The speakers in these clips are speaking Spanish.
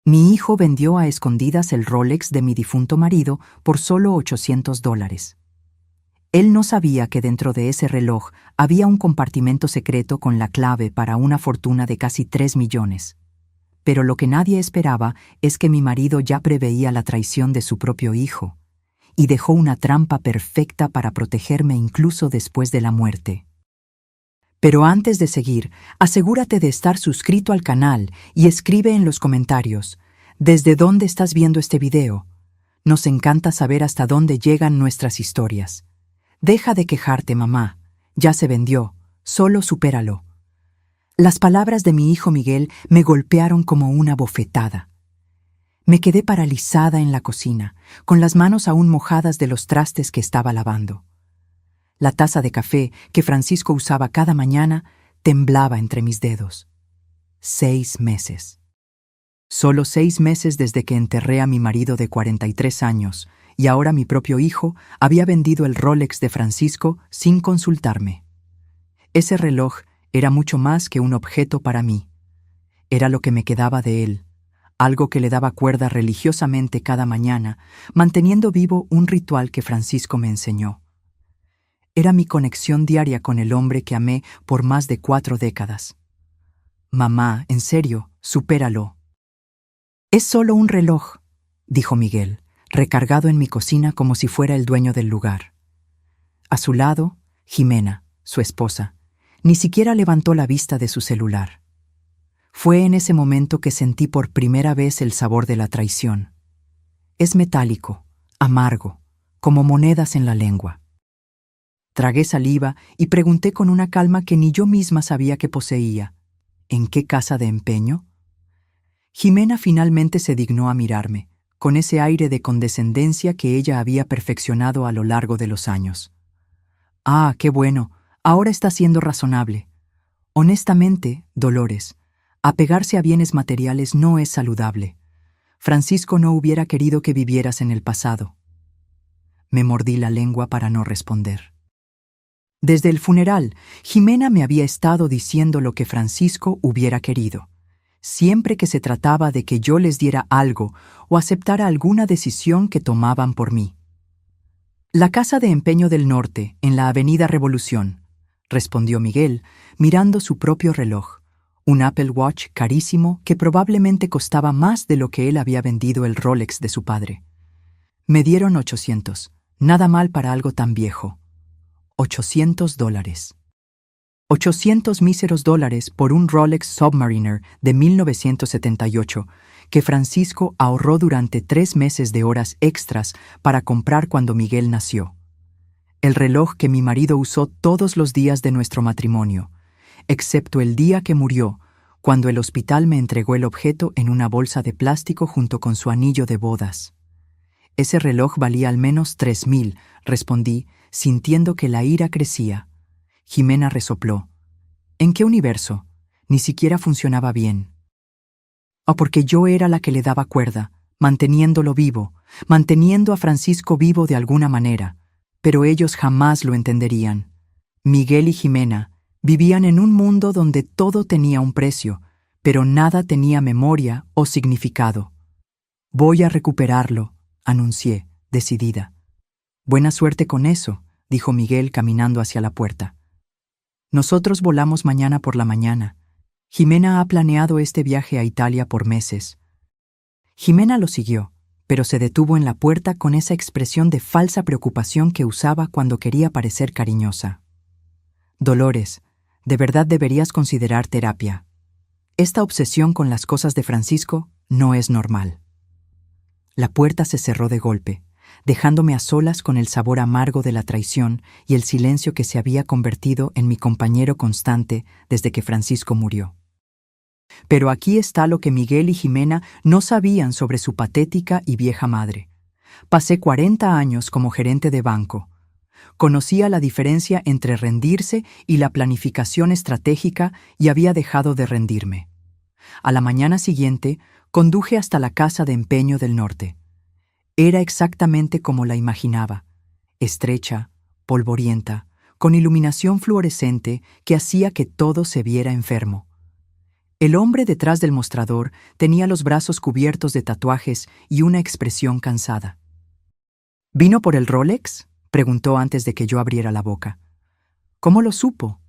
Mi hijo vendió a escondidas el Rolex de mi difunto marido por solo $800. Él no sabía que dentro de ese reloj había un compartimento secreto con la clave para una fortuna de casi 3 millones. Pero lo que nadie esperaba es que mi marido ya preveía la traición de su propio hijo y dejó una trampa perfecta para protegerme incluso después de la muerte. Pero antes de seguir, asegúrate de estar suscrito al canal y escribe en los comentarios ¿desde dónde estás viendo este video? Nos encanta saber hasta dónde llegan nuestras historias. Deja de quejarte, mamá. Ya se vendió. Solo supéralo. Las palabras de mi hijo Miguel me golpearon como una bofetada. Me quedé paralizada en la cocina, con las manos aún mojadas de los trastes que estaba lavando. La taza de café que Francisco usaba cada mañana temblaba entre mis dedos. 6 meses. Solo 6 meses desde que enterré a mi marido de 43 años, y ahora mi propio hijo había vendido el Rolex de Francisco sin consultarme. Ese reloj era mucho más que un objeto para mí. Era lo que me quedaba de él, algo que le daba cuerda religiosamente cada mañana, manteniendo vivo un ritual que Francisco me enseñó. Era mi conexión diaria con el hombre que amé por más de 4 décadas. Mamá, en serio, supéralo. Es solo un reloj, dijo Miguel, recargado en mi cocina como si fuera el dueño del lugar. A su lado, Jimena, su esposa, ni siquiera levantó la vista de su celular. Fue en ese momento que sentí por primera vez el sabor de la traición. Es metálico, amargo, como monedas en la lengua. Tragué saliva y pregunté con una calma que ni yo misma sabía que poseía. ¿En qué casa de empeño? Jimena finalmente se dignó a mirarme, con ese aire de condescendencia que ella había perfeccionado a lo largo de los años. Ah, qué bueno, ahora está siendo razonable. Honestamente, Dolores, apegarse a bienes materiales no es saludable. Francisco no hubiera querido que vivieras en el pasado. Me mordí la lengua para no responder. Desde el funeral, Jimena me había estado diciendo lo que Francisco hubiera querido. Siempre que se trataba de que yo les diera algo o aceptara alguna decisión que tomaban por mí. La Casa de Empeño del Norte, en la Avenida Revolución, respondió Miguel, mirando su propio reloj, un Apple Watch carísimo que probablemente costaba más de lo que él había vendido el Rolex de su padre. Me dieron 800, nada mal para algo tan viejo. $800. 800 míseros dólares por un Rolex Submariner de 1978 que Francisco ahorró durante 3 meses de horas extras para comprar cuando Miguel nació. El reloj que mi marido usó todos los días de nuestro matrimonio, excepto el día que murió, cuando el hospital me entregó el objeto en una bolsa de plástico junto con su anillo de bodas. Ese reloj valía al menos 3,000, respondí, sintiendo que la ira crecía. Jimena resopló. ¿En qué universo? Ni siquiera funcionaba bien. O porque yo era la que le daba cuerda, manteniéndolo vivo, manteniendo a Francisco vivo de alguna manera, pero ellos jamás lo entenderían. Miguel y Jimena vivían en un mundo donde todo tenía un precio, pero nada tenía memoria o significado. Voy a recuperarlo, anuncié, decidida. Buena suerte con eso, dijo Miguel caminando hacia la puerta. Nosotros volamos mañana por la mañana. Jimena ha planeado este viaje a Italia por meses. Jimena lo siguió, pero se detuvo en la puerta con esa expresión de falsa preocupación que usaba cuando quería parecer cariñosa. Dolores, de verdad deberías considerar terapia. Esta obsesión con las cosas de Francisco no es normal. La puerta se cerró de golpe, dejándome a solas con el sabor amargo de la traición y el silencio que se había convertido en mi compañero constante desde que Francisco murió. Pero aquí está lo que Miguel y Jimena no sabían sobre su patética y vieja madre. Pasé 40 años como gerente de banco. Conocía la diferencia entre rendirse y la planificación estratégica y había dejado de rendirme. A la mañana siguiente, conduje hasta la Casa de Empeño del Norte. Era exactamente como la imaginaba, estrecha, polvorienta, con iluminación fluorescente que hacía que todo se viera enfermo. El hombre detrás del mostrador tenía los brazos cubiertos de tatuajes y una expresión cansada. ¿Vino por el Rolex?, preguntó antes de que yo abriera la boca. ¿Cómo lo supo?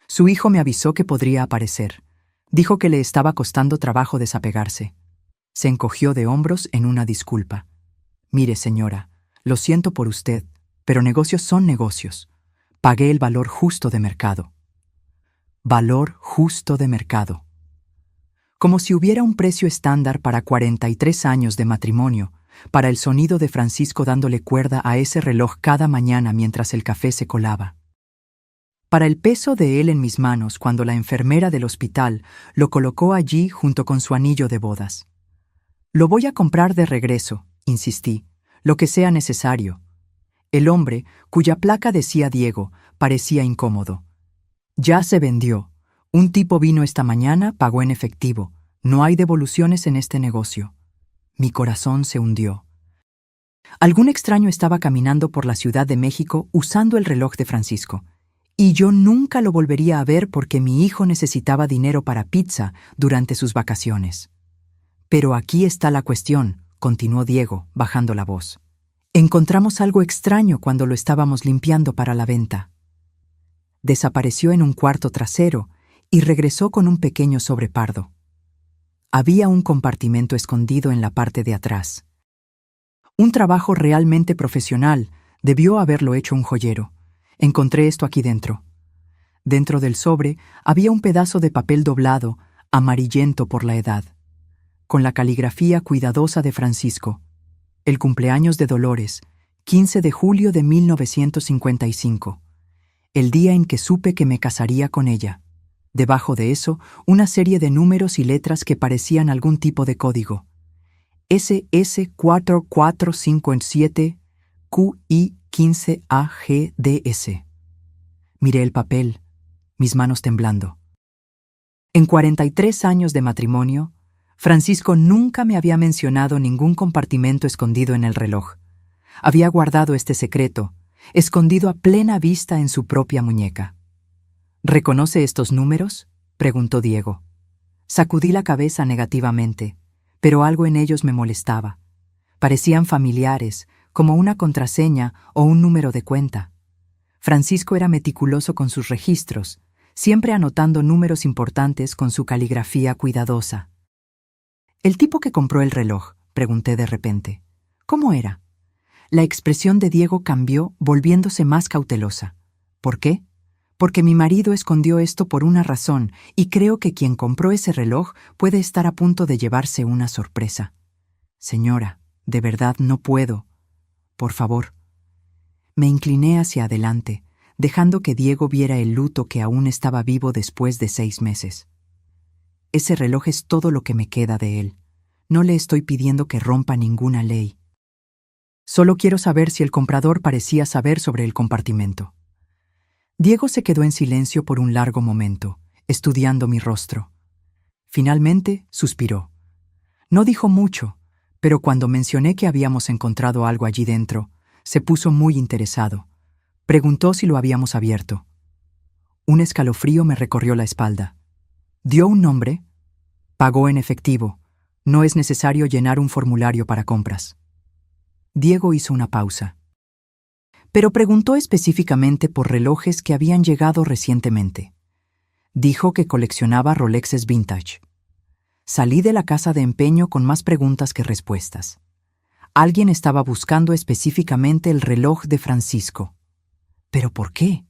Su hijo me avisó que podría aparecer. Dijo que le estaba costando trabajo desapegarse. Se encogió de hombros en una disculpa. Mire, señora, lo siento por usted, pero negocios son negocios. Pagué el valor justo de mercado. Valor justo de mercado. Como si hubiera un precio estándar para 43 años de matrimonio, para el sonido de Francisco dándole cuerda a ese reloj cada mañana mientras el café se colaba. Para el peso de él en mis manos cuando la enfermera del hospital lo colocó allí junto con su anillo de bodas. Lo voy a comprar de regreso, insistí, lo que sea necesario. El hombre, cuya placa decía Diego, parecía incómodo. Ya se vendió. Un tipo vino esta mañana, pagó en efectivo. No hay devoluciones en este negocio. Mi corazón se hundió. Algún extraño estaba caminando por la Ciudad de México usando el reloj de Francisco. Y yo nunca lo volvería a ver porque mi hijo necesitaba dinero para pizza durante sus vacaciones. Pero aquí está la cuestión, continuó Diego, bajando la voz. Encontramos algo extraño cuando lo estábamos limpiando para la venta. Desapareció en un cuarto trasero y regresó con un pequeño sobrepardo. Había un compartimento escondido en la parte de atrás. Un trabajo realmente profesional, debió haberlo hecho un joyero. Encontré esto aquí dentro. Dentro del sobre había un pedazo de papel doblado, amarillento por la edad, con la caligrafía cuidadosa de Francisco. El cumpleaños de Dolores, 15 de julio de 1955. El día en que supe que me casaría con ella. Debajo de eso, una serie de números y letras que parecían algún tipo de código. SS4457 QI15AGDS. Miré el papel, mis manos temblando. En 43 años de matrimonio, Francisco nunca me había mencionado ningún compartimento escondido en el reloj. Había guardado este secreto, escondido a plena vista en su propia muñeca. ¿Reconoce estos números?, preguntó Diego. Sacudí la cabeza negativamente, pero algo en ellos me molestaba. Parecían familiares, como una contraseña o un número de cuenta. Francisco era meticuloso con sus registros, siempre anotando números importantes con su caligrafía cuidadosa. ¿El tipo que compró el reloj?, pregunté de repente. ¿Cómo era? La expresión de Diego cambió, volviéndose más cautelosa. ¿Por qué? Porque mi marido escondió esto por una razón y creo que quien compró ese reloj puede estar a punto de llevarse una sorpresa. Señora, de verdad no puedo. Por favor. Me incliné hacia adelante, dejando que Diego viera el luto que aún estaba vivo después de 6 meses. Ese reloj es todo lo que me queda de él. No le estoy pidiendo que rompa ninguna ley. Solo quiero saber si el comprador parecía saber sobre el compartimento. Diego se quedó en silencio por un largo momento, estudiando mi rostro. Finalmente, suspiró. No dijo mucho, pero cuando mencioné que habíamos encontrado algo allí dentro, se puso muy interesado. Preguntó si lo habíamos abierto. Un escalofrío me recorrió la espalda. ¿Dio un nombre? Pagó en efectivo. No es necesario llenar un formulario para compras. Diego hizo una pausa. Pero preguntó específicamente por relojes que habían llegado recientemente. Dijo que coleccionaba Rolexes vintage. Salí de la casa de empeño con más preguntas que respuestas. Alguien estaba buscando específicamente el reloj de Francisco. ¿Pero por qué?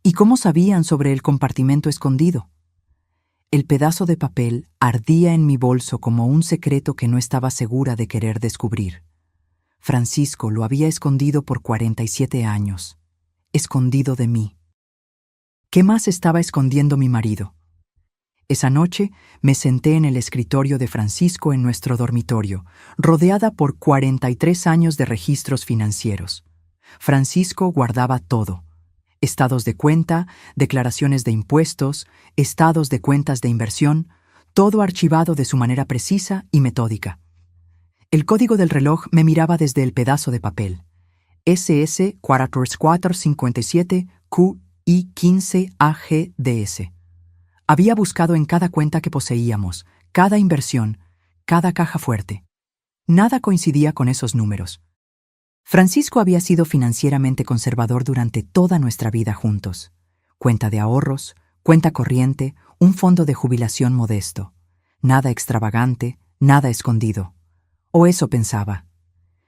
¿Y cómo sabían sobre el compartimento escondido? El pedazo de papel ardía en mi bolso como un secreto que no estaba segura de querer descubrir. Francisco lo había escondido por 47 años, escondido de mí. ¿Qué más estaba escondiendo mi marido? Esa noche me senté en el escritorio de Francisco en nuestro dormitorio, rodeada por 43 años de registros financieros. Francisco guardaba todo: estados de cuenta, declaraciones de impuestos, estados de cuentas de inversión, todo archivado de su manera precisa y metódica. El código del reloj me miraba desde el pedazo de papel. SS4457 QI15AGDS. Había buscado en cada cuenta que poseíamos, cada inversión, cada caja fuerte. Nada coincidía con esos números. Francisco había sido financieramente conservador durante toda nuestra vida juntos. Cuenta de ahorros, cuenta corriente, un fondo de jubilación modesto. Nada extravagante, nada escondido. O eso pensaba.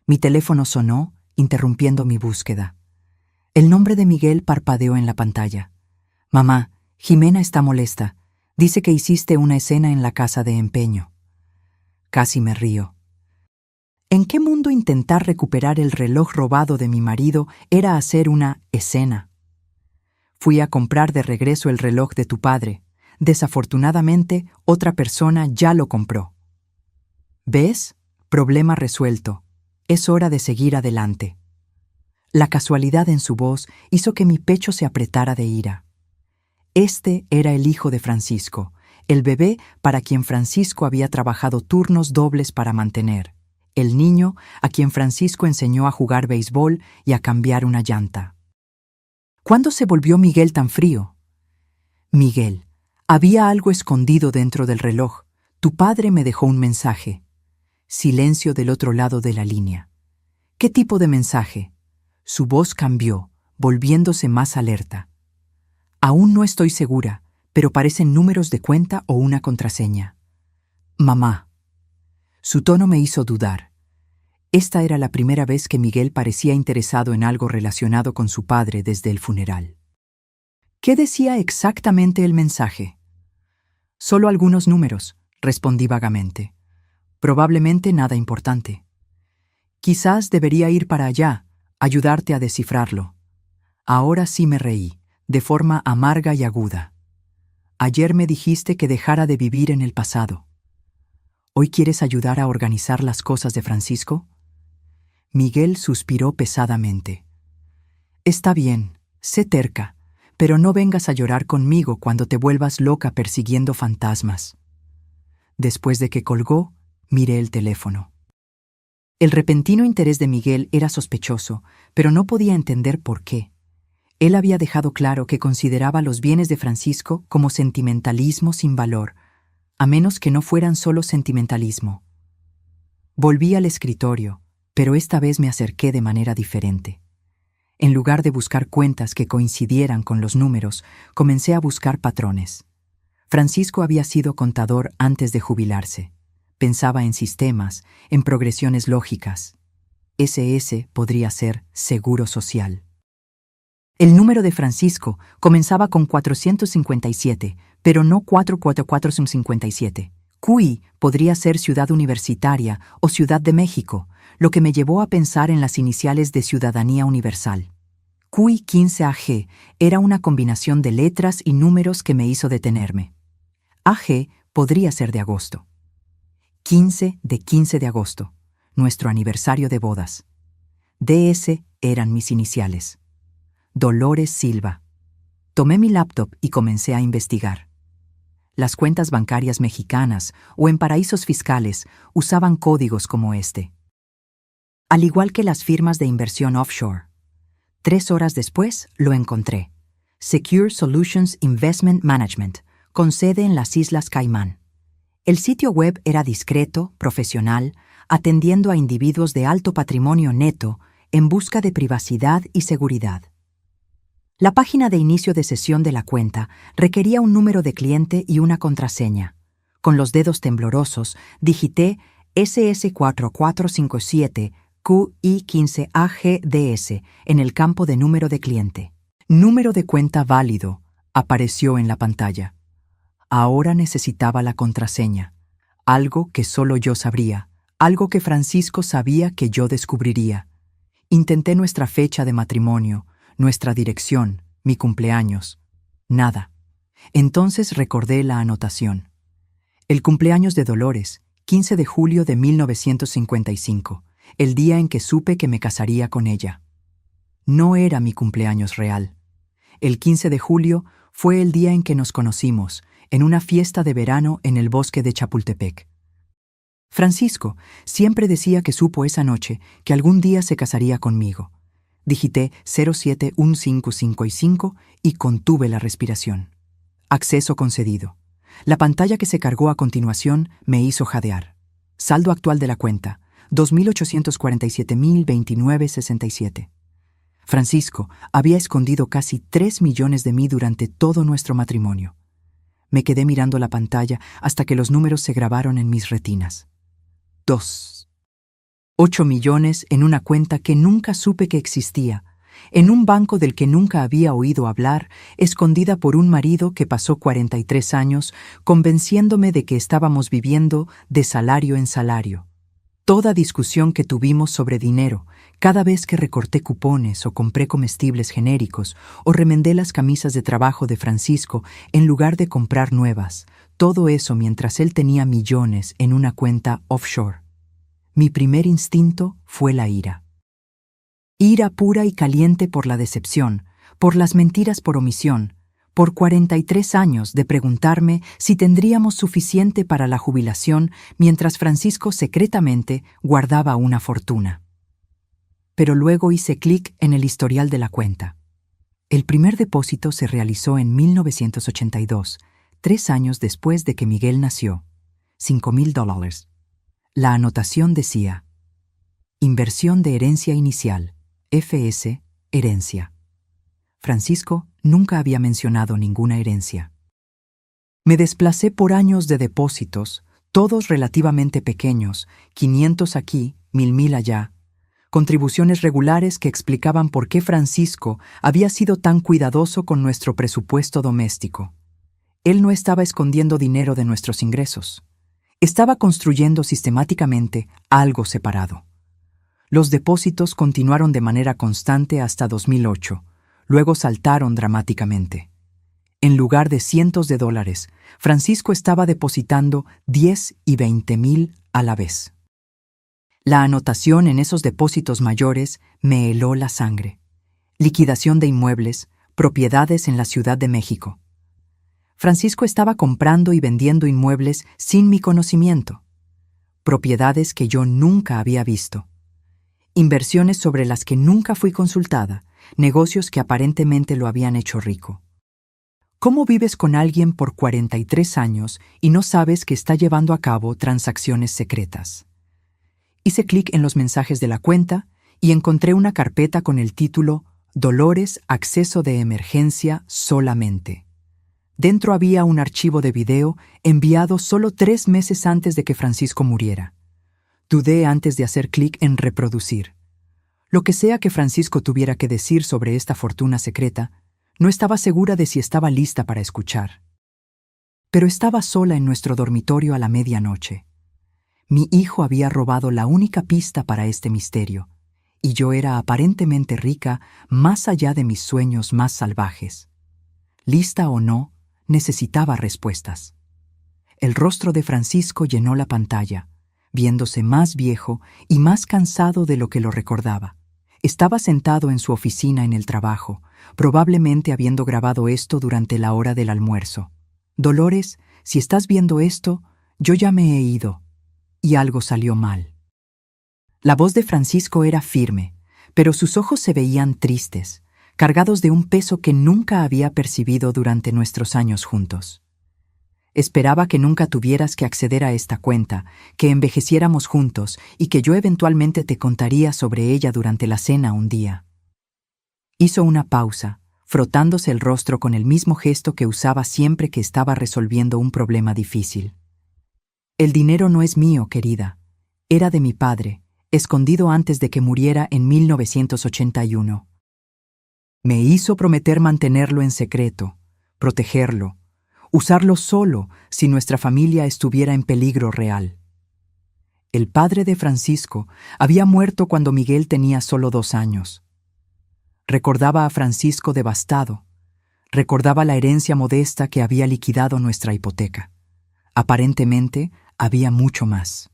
Mi teléfono sonó, interrumpiendo mi búsqueda. El nombre de Miguel parpadeó en la pantalla. Mamá, Jimena está molesta. Dice que hiciste una escena en la casa de empeño. Casi me río. ¿En qué mundo intentar recuperar el reloj robado de mi marido era hacer una escena? Fui a comprar de regreso el reloj de tu padre. Desafortunadamente, otra persona ya lo compró. ¿Ves? Problema resuelto. Es hora de seguir adelante. La casualidad en su voz hizo que mi pecho se apretara de ira. Este era el hijo de Francisco, el bebé para quien Francisco había trabajado turnos dobles para mantener, el niño a quien Francisco enseñó a jugar béisbol y a cambiar una llanta. ¿Cuándo se volvió Miguel tan frío? Miguel, había algo escondido dentro del reloj. Tu padre me dejó un mensaje. Silencio del otro lado de la línea. ¿Qué tipo de mensaje? Su voz cambió, volviéndose más alerta. Aún no estoy segura, pero parecen números de cuenta o una contraseña. Mamá. Su tono me hizo dudar. Esta era la primera vez que Miguel parecía interesado en algo relacionado con su padre desde el funeral. ¿Qué decía exactamente el mensaje? Solo algunos números, respondí vagamente. Probablemente nada importante. Quizás debería ir para allá, ayudarte a descifrarlo. Ahora sí me reí, de forma amarga y aguda. Ayer me dijiste que dejara de vivir en el pasado. ¿Hoy quieres ayudar a organizar las cosas de Francisco? Miguel suspiró pesadamente. Está bien, sé terca, pero no vengas a llorar conmigo cuando te vuelvas loca persiguiendo fantasmas. Después de que colgó, miré el teléfono. El repentino interés de Miguel era sospechoso, pero no podía entender por qué. Él había dejado claro que consideraba los bienes de Francisco como sentimentalismo sin valor, a menos que no fueran solo sentimentalismo. Volví al escritorio, pero esta vez me acerqué de manera diferente. En lugar de buscar cuentas que coincidieran con los números, comencé a buscar patrones. Francisco había sido contador antes de jubilarse. Pensaba en sistemas, en progresiones lógicas. SS podría ser seguro social. El número de Francisco comenzaba con 457, pero no 44457. QI podría ser Ciudad Universitaria o Ciudad de México, lo que me llevó a pensar en las iniciales de Ciudadanía Universal. QI 15AG era una combinación de letras y números que me hizo detenerme. AG podría ser de agosto. 15 de agosto, nuestro aniversario de bodas. DS eran mis iniciales. Dolores Silva. Tomé mi laptop y comencé a investigar. Las cuentas bancarias mexicanas o en paraísos fiscales usaban códigos como este. Al igual que las firmas de inversión offshore. 3 horas después lo encontré. Secure Solutions Investment Management, con sede en las Islas Caimán. El sitio web era discreto, profesional, atendiendo a individuos de alto patrimonio neto en busca de privacidad y seguridad. La página de inicio de sesión de la cuenta requería un número de cliente y una contraseña. Con los dedos temblorosos, digité SS4457QI15AGDS en el campo de número de cliente. Número de cuenta válido apareció en la pantalla. Ahora necesitaba la contraseña, algo que solo yo sabría, algo que Francisco sabía que yo descubriría. Intenté nuestra fecha de matrimonio, nuestra dirección, mi cumpleaños. Nada. Entonces recordé la anotación. El cumpleaños de Dolores, 15 de julio de 1955, el día en que supe que me casaría con ella. No era mi cumpleaños real. El 15 de julio fue el día en que nos conocimos, en una fiesta de verano en el bosque de Chapultepec. Francisco siempre decía que supo esa noche que algún día se casaría conmigo. Digité 071555 y contuve la respiración. Acceso concedido. La pantalla que se cargó a continuación me hizo jadear. Saldo actual de la cuenta, 2.847.029.67. Francisco había escondido casi 3 millones de mí durante todo nuestro matrimonio. Me quedé mirando la pantalla hasta que los números se grabaron en mis retinas. 8 millones en una cuenta que nunca supe que existía, en un banco del que nunca había oído hablar, escondida por un marido que pasó 43 años convenciéndome de que estábamos viviendo de salario en salario. Toda discusión que tuvimos sobre dinero, cada vez que recorté cupones o compré comestibles genéricos o remendé las camisas de trabajo de Francisco en lugar de comprar nuevas, todo eso mientras él tenía millones en una cuenta offshore. Mi primer instinto fue la ira. Ira pura y caliente por la decepción, por las mentiras por omisión, por 43 años de preguntarme si tendríamos suficiente para la jubilación mientras Francisco secretamente guardaba una fortuna. Pero luego hice clic en el historial de la cuenta. El primer depósito se realizó en 1982, 3 años después de que Miguel nació. $5,000. La anotación decía: Inversión de herencia inicial, FS, herencia. Francisco nunca había mencionado ninguna herencia. Me desplacé por años de depósitos, todos relativamente pequeños, 500 aquí, 1,000 allá, contribuciones regulares que explicaban por qué Francisco había sido tan cuidadoso con nuestro presupuesto doméstico. Él no estaba escondiendo dinero de nuestros ingresos. Estaba construyendo sistemáticamente algo separado. Los depósitos continuaron de manera constante hasta 2008, luego saltaron dramáticamente. En lugar de cientos de dólares, Francisco estaba depositando 10 y 20,000 a la vez. La anotación en esos depósitos mayores me heló la sangre. Liquidación de inmuebles, propiedades en la Ciudad de México. Francisco estaba comprando y vendiendo inmuebles sin mi conocimiento. Propiedades que yo nunca había visto. Inversiones sobre las que nunca fui consultada, negocios que aparentemente lo habían hecho rico. ¿Cómo vives con alguien por 43 años y no sabes que está llevando a cabo transacciones secretas? Hice clic en los mensajes de la cuenta y encontré una carpeta con el título Dolores, acceso de emergencia solamente. Dentro había un archivo de video enviado solo 3 meses antes de que Francisco muriera. Dudé antes de hacer clic en reproducir. Lo que sea que Francisco tuviera que decir sobre esta fortuna secreta, no estaba segura de si estaba lista para escuchar. Pero estaba sola en nuestro dormitorio a la medianoche. Mi hijo había robado la única pista para este misterio, y yo era aparentemente rica más allá de mis sueños más salvajes. Lista o no, necesitaba respuestas. El rostro de Francisco llenó la pantalla, viéndose más viejo y más cansado de lo que lo recordaba. Estaba sentado en su oficina en el trabajo, probablemente habiendo grabado esto durante la hora del almuerzo. Dolores, si estás viendo esto, yo ya me he ido. Y algo salió mal. La voz de Francisco era firme, pero sus ojos se veían tristes, cargados de un peso que nunca había percibido durante nuestros años juntos. Esperaba que nunca tuvieras que acceder a esta cuenta, que envejeciéramos juntos y que yo eventualmente te contaría sobre ella durante la cena un día. Hizo una pausa, frotándose el rostro con el mismo gesto que usaba siempre que estaba resolviendo un problema difícil. El dinero no es mío, querida. Era de mi padre, escondido antes de que muriera en 1981. Me hizo prometer mantenerlo en secreto, protegerlo, usarlo solo si nuestra familia estuviera en peligro real. El padre de Francisco había muerto cuando Miguel tenía solo 2 años. Recordaba a Francisco devastado. Recordaba la herencia modesta que había liquidado nuestra hipoteca. Aparentemente, había mucho más.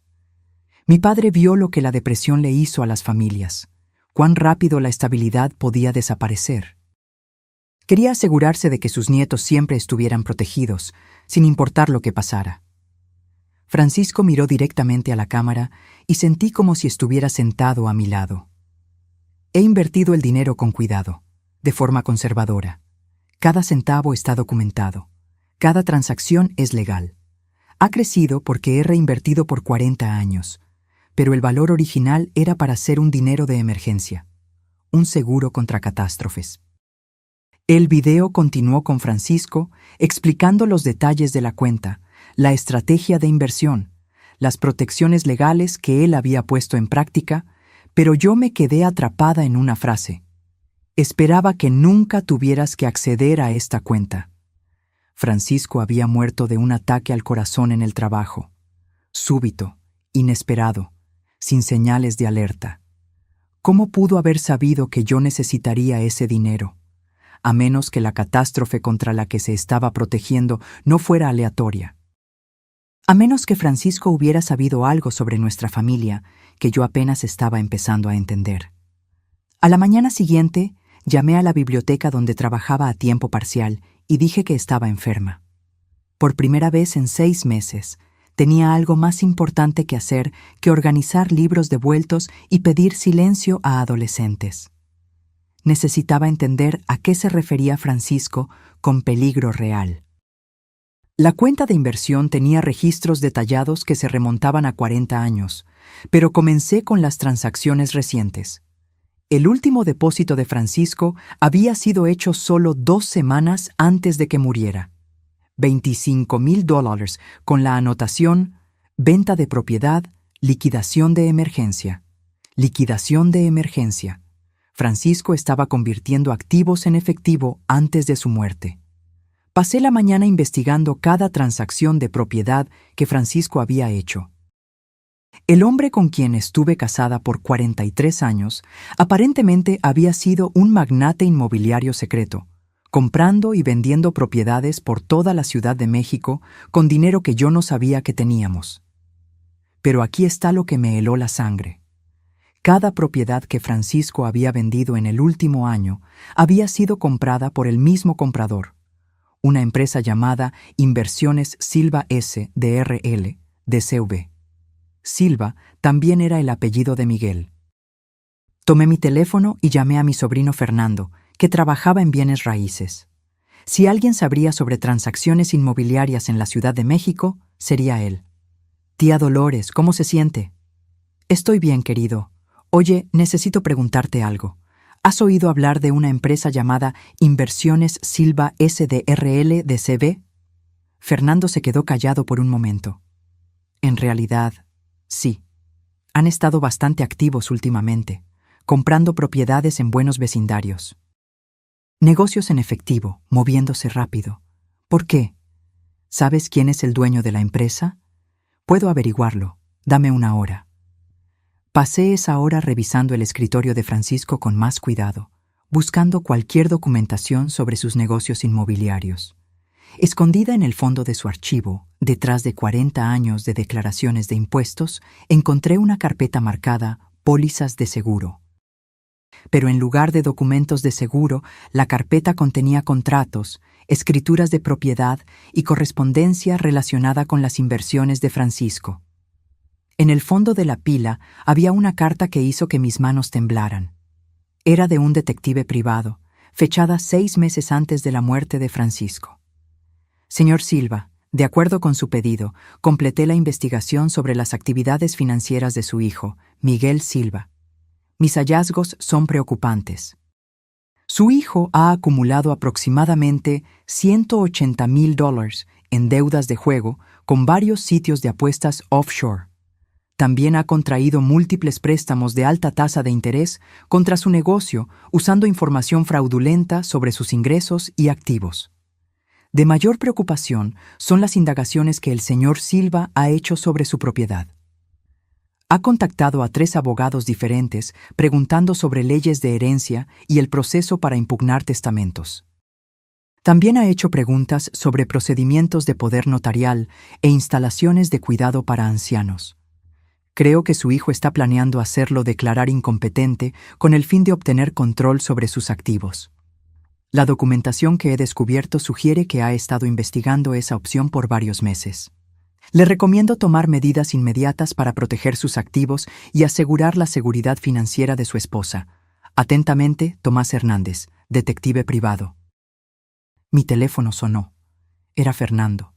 Mi padre vio lo que la depresión le hizo a las familias, cuán rápido la estabilidad podía desaparecer. Quería asegurarse de que sus nietos siempre estuvieran protegidos, sin importar lo que pasara. Francisco miró directamente a la cámara y sentí como si estuviera sentado a mi lado. He invertido el dinero con cuidado, de forma conservadora. Cada centavo está documentado. Cada transacción es legal. Ha crecido porque he reinvertido por 40 años, pero el valor original era para ser un dinero de emergencia, un seguro contra catástrofes. El video continuó con Francisco, explicando los detalles de la cuenta, la estrategia de inversión, las protecciones legales que él había puesto en práctica, pero yo me quedé atrapada en una frase. Esperaba que nunca tuvieras que acceder a esta cuenta. Francisco había muerto de un ataque al corazón en el trabajo. Súbito, inesperado, sin señales de alerta. ¿Cómo pudo haber sabido que yo necesitaría ese dinero? A menos que la catástrofe contra la que se estaba protegiendo no fuera aleatoria. A menos que Francisco hubiera sabido algo sobre nuestra familia que yo apenas estaba empezando a entender. A la mañana siguiente, llamé a la biblioteca donde trabajaba a tiempo parcial y dije que estaba enferma. Por primera vez en 6 meses, tenía algo más importante que hacer que organizar libros devueltos y pedir silencio a adolescentes. Necesitaba entender a qué se refería Francisco con peligro real. La cuenta de inversión tenía registros detallados que se remontaban a 40 años, pero comencé con las transacciones recientes. El último depósito de Francisco había sido hecho solo 2 semanas antes de que muriera. $25,000 con la anotación venta de propiedad, liquidación de emergencia. Liquidación de emergencia. Francisco estaba convirtiendo activos en efectivo antes de su muerte. Pasé la mañana investigando cada transacción de propiedad que Francisco había hecho. El hombre con quien estuve casada por 43 años aparentemente había sido un magnate inmobiliario secreto, comprando y vendiendo propiedades por toda la Ciudad de México con dinero que yo no sabía que teníamos. Pero aquí está lo que me heló la sangre. Cada propiedad que Francisco había vendido en el último año había sido comprada por el mismo comprador, una empresa llamada Inversiones Silva S. DRL, DCV. Silva también era el apellido de Miguel. Tomé mi teléfono y llamé a mi sobrino Fernando, que trabajaba en bienes raíces. Si alguien sabría sobre transacciones inmobiliarias en la Ciudad de México, sería él. Tía Dolores, ¿cómo se siente? Estoy bien, querido. Oye, necesito preguntarte algo. ¿Has oído hablar de una empresa llamada Inversiones Silva SDRL DCB? Fernando se quedó callado por un momento. En realidad, sí. Han estado bastante activos últimamente, comprando propiedades en buenos vecindarios. Negocios en efectivo, moviéndose rápido. ¿Por qué? ¿Sabes quién es el dueño de la empresa? Puedo averiguarlo. Dame una hora. Pasé esa hora revisando el escritorio de Francisco con más cuidado, buscando cualquier documentación sobre sus negocios inmobiliarios. Escondida en el fondo de su archivo, detrás de 40 años de declaraciones de impuestos, encontré una carpeta marcada Pólizas de seguro. Pero en lugar de documentos de seguro, la carpeta contenía contratos, escrituras de propiedad y correspondencia relacionada con las inversiones de Francisco. En el fondo de la pila había una carta que hizo que mis manos temblaran. Era de un detective privado, fechada 6 meses antes de la muerte de Francisco. Señor Silva, de acuerdo con su pedido, completé la investigación sobre las actividades financieras de su hijo, Miguel Silva. Mis hallazgos son preocupantes. Su hijo ha acumulado aproximadamente $180,000 en deudas de juego con varios sitios de apuestas offshore. También ha contraído múltiples préstamos de alta tasa de interés contra su negocio usando información fraudulenta sobre sus ingresos y activos. De mayor preocupación son las indagaciones que el señor Silva ha hecho sobre su propiedad. Ha contactado a 3 abogados diferentes preguntando sobre leyes de herencia y el proceso para impugnar testamentos. También ha hecho preguntas sobre procedimientos de poder notarial e instalaciones de cuidado para ancianos. Creo que su hijo está planeando hacerlo declarar incompetente con el fin de obtener control sobre sus activos. La documentación que he descubierto sugiere que ha estado investigando esa opción por varios meses. Le recomiendo tomar medidas inmediatas para proteger sus activos y asegurar la seguridad financiera de su esposa. Atentamente, Tomás Hernández, detective privado. Mi teléfono sonó. Era Fernando.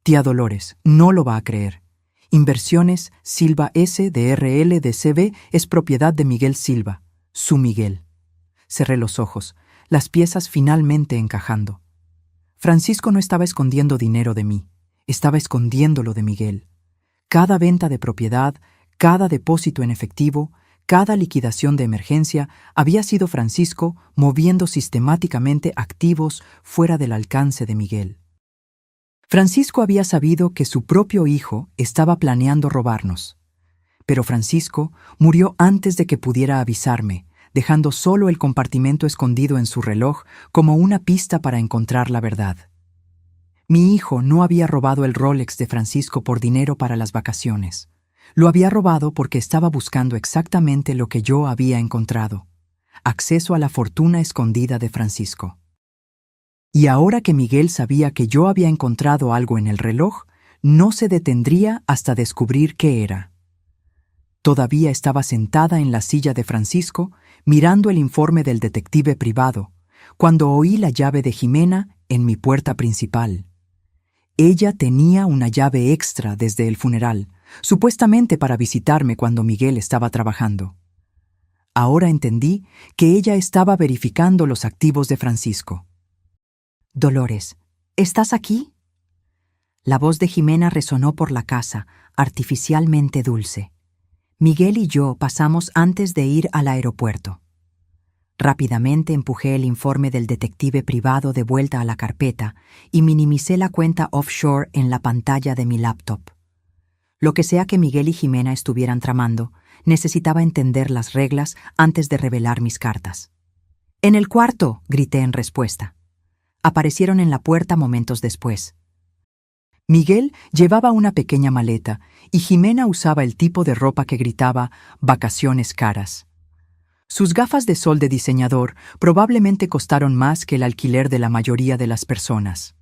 Tía Dolores, no lo va a creer. Inversiones Silva S. de RL de CB es propiedad de Miguel Silva, su Miguel. Cerré los ojos, las piezas finalmente encajando. Francisco no estaba escondiendo dinero de mí, estaba escondiéndolo de Miguel. Cada venta de propiedad, cada depósito en efectivo, cada liquidación de emergencia había sido Francisco moviendo sistemáticamente activos fuera del alcance de Miguel. Francisco había sabido que su propio hijo estaba planeando robarnos, pero Francisco murió antes de que pudiera avisarme, dejando solo el compartimento escondido en su reloj como una pista para encontrar la verdad. Mi hijo no había robado el Rolex de Francisco por dinero para las vacaciones. Lo había robado porque estaba buscando exactamente lo que yo había encontrado: acceso a la fortuna escondida de Francisco. Y ahora que Miguel sabía que yo había encontrado algo en el reloj, no se detendría hasta descubrir qué era. Todavía estaba sentada en la silla de Francisco, mirando el informe del detective privado, cuando oí la llave de Jimena en mi puerta principal. Ella tenía una llave extra desde el funeral, supuestamente para visitarme cuando Miguel estaba trabajando. Ahora entendí que ella estaba verificando los activos de Francisco. «Dolores, ¿estás aquí?» La voz de Jimena resonó por la casa, artificialmente dulce. Miguel y yo pasamos antes de ir al aeropuerto. Rápidamente empujé el informe del detective privado de vuelta a la carpeta y minimicé la cuenta offshore en la pantalla de mi laptop. Lo que sea que Miguel y Jimena estuvieran tramando, necesitaba entender las reglas antes de revelar mis cartas. «¡En el cuarto!», grité en respuesta. Aparecieron en la puerta momentos después. Miguel llevaba una pequeña maleta y Jimena usaba el tipo de ropa que gritaba «vacaciones caras». Sus gafas de sol de diseñador probablemente costaron más que el alquiler de la mayoría de las personas.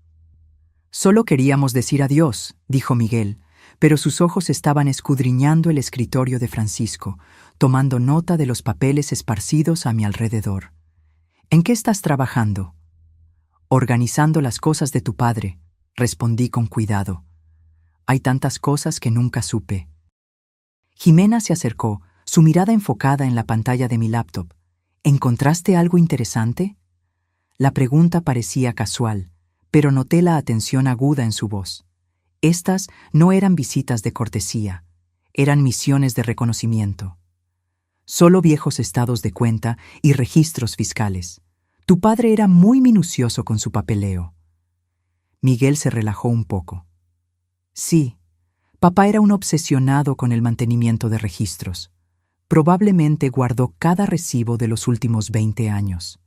«Solo queríamos decir adiós», dijo Miguel, pero sus ojos estaban escudriñando el escritorio de Francisco, tomando nota de los papeles esparcidos a mi alrededor. «¿En qué estás trabajando?» «Organizando las cosas de tu padre», respondí con cuidado. «Hay tantas cosas que nunca supe». Jimena se acercó, su mirada enfocada en la pantalla de mi laptop. «¿Encontraste algo interesante?» La pregunta parecía casual, pero noté la atención aguda en su voz. Estas no eran visitas de cortesía, eran misiones de reconocimiento. Solo viejos estados de cuenta y registros fiscales. Tu padre era muy minucioso con su papeleo. Miguel se relajó un poco. Sí, papá era un obsesionado con el mantenimiento de registros. Probablemente guardó cada recibo de los últimos 20 años.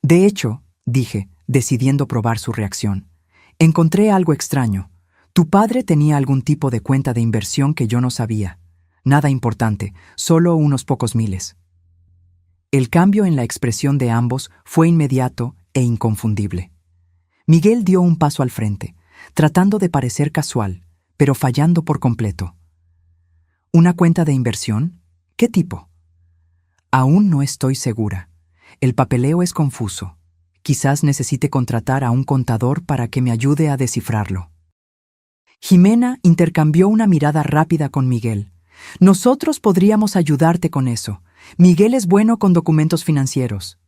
De hecho, dije, decidiendo probar su reacción, encontré algo extraño. Tu padre tenía algún tipo de cuenta de inversión que yo no sabía. Nada importante, solo unos pocos miles. El cambio en la expresión de ambos fue inmediato e inconfundible. Miguel dio un paso al frente, tratando de parecer casual, pero fallando por completo. ¿Una cuenta de inversión? ¿Qué tipo? Aún no estoy segura. El papeleo es confuso. Quizás necesite contratar a un contador para que me ayude a descifrarlo. Jimena intercambió una mirada rápida con Miguel. Nosotros podríamos ayudarte con eso. Miguel es bueno con documentos financieros.